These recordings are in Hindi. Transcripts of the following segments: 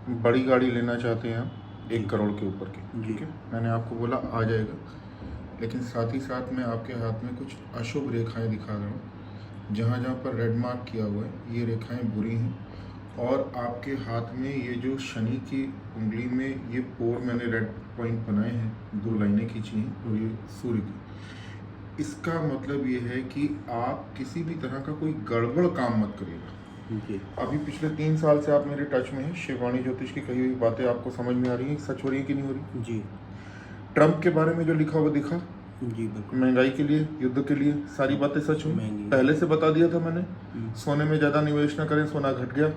बड़ी गाड़ी लेना चाहते हैं आप 1 करोड़ के ऊपर की, जी। ठीक है, मैंने आपको बोला आ जाएगा, लेकिन साथ ही साथ मैं आपके हाथ में कुछ अशुभ रेखाएं दिखा रहा हूँ। जहाँ जहाँ पर रेड मार्क किया हुआ है ये रेखाएं बुरी हैं, और आपके हाथ में ये जो शनि की उंगली में ये पोर मैंने रेड पॉइंट बनाए हैं, 2 लाइनें खींची हैं, और ये सूर्य की, इसका मतलब ये है कि आप किसी भी तरह का कोई गड़बड़ काम मत करिएगा। जी। अभी पिछले 3 साल से आप मेरे टच में हैं, शिवानी ज्योतिष की कही हुई बातें आपको समझ में आ रही हैं, सच हो रही है कि नहीं हो रही? जी। ट्रम्प के बारे में जो लिखा हुआ दिखा, जी बिल्कुल। महंगाई के लिए, युद्ध के लिए, सारी बातें सच हुई। महंगी। पहले से बता दिया था मैंने। सोने में ज़्यादा निवेश ना करें, सोना घट गया,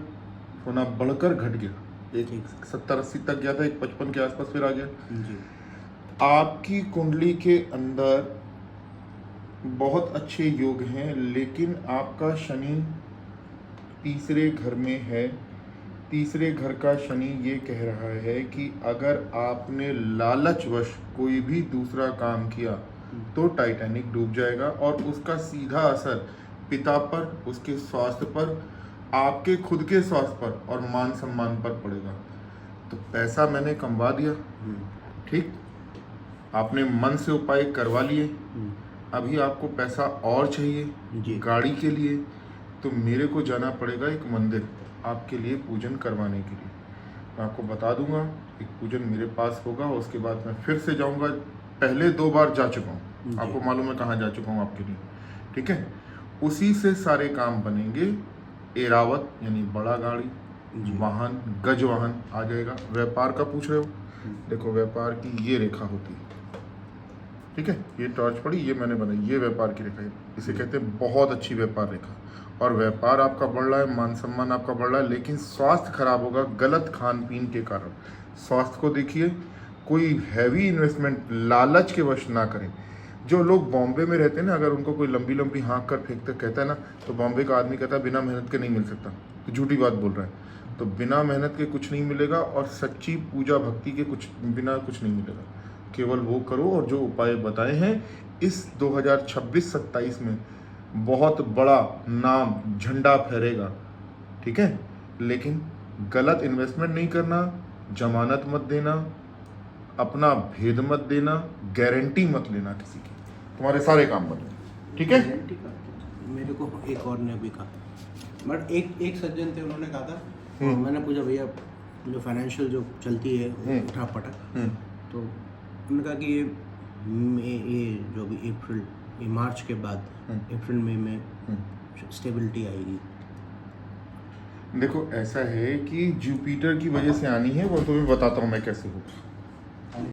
सोना बढ़कर घट गया, एक ठीक। 70-80 तक गया था, एक 55 के आसपास फिर आ गया। जी। आपकी कुंडली के अंदर बहुत अच्छे योग हैं, लेकिन आपका शनि तीसरे घर में है। तीसरे घर का शनि ये कह रहा है कि अगर आपने लालचवश कोई भी दूसरा काम किया तो टाइटैनिक डूब जाएगा, और उसका सीधा असर पिता पर, उसके स्वास्थ्य पर, आपके खुद के स्वास्थ्य पर और मान सम्मान पर पड़ेगा। तो पैसा मैंने कमवा दिया, ठीक, आपने मन से उपाय करवा लिए, अभी आपको पैसा और चाहिए जी। गाड़ी के लिए, तो मेरे को जाना पड़ेगा एक मंदिर आपके लिए पूजन करवाने के लिए। मैं आपको बता दूंगा, एक पूजन मेरे पास होगा, उसके बाद मैं फिर से जाऊंगा। पहले 2 बार जा चुका हूँ, आपको मालूम है कहाँ जा चुका हूँ आपके लिए, ठीक है। उसी से सारे काम बनेंगे। एरावत यानी बड़ा गाड़ी, वाहन, गज वाहन आ जाएगा। व्यापार का पूछ रहे हो, देखो व्यापार की ये रेखा होती है, ठीक है, ये टॉर्च पड़ी, ये मैंने बनाई, ये व्यापार की रेखा है, इसे कहते हैं बहुत अच्छी व्यापार रेखा। और व्यापार आपका बढ़ रहा है, मान सम्मान आपका बढ़ रहा है, लेकिन स्वास्थ्य खराब होगा गलत खान पीन के कारण। स्वास्थ्य को देखिए, कोई हैवी इन्वेस्टमेंट लालच के वश ना करें। जो लोग बॉम्बे में रहते हैं ना, अगर उनको कोई लंबी लंबी हाँक कर फेंकते कहता है ना, तो बॉम्बे का आदमी कहता है बिना मेहनत के नहीं मिल सकता, तो झूठी बात बोल रहा है। तो बिना मेहनत के कुछ नहीं मिलेगा, और सच्ची पूजा भक्ति के बिना कुछ नहीं मिलेगा। केवल वो करो, और जो उपाय बताए हैं इस 2026-27 में बहुत बड़ा नाम झंडा फहरेगा, ठीक है। लेकिन गलत इन्वेस्टमेंट नहीं करना, जमानत मत देना, अपना भेद मत देना, गारंटी मत लेना किसी की, तुम्हारे सारे काम बने, ठीक है। मेरे को एक और ने भी कहा, बट एक सज्जन थे, उन्होंने कहा था, मैंने पूछा भैया जो फाइनेंशियल जो चलती है उठा पटक, तो उन्होंने कहा कि ये जो भी ये मार्च के बाद अप्रैल मई में स्टेबिलिटी आएगी। देखो ऐसा है कि जुपिटर की वजह से आनी है, वो तुम्हें बताता हूँ मैं कैसे होगा।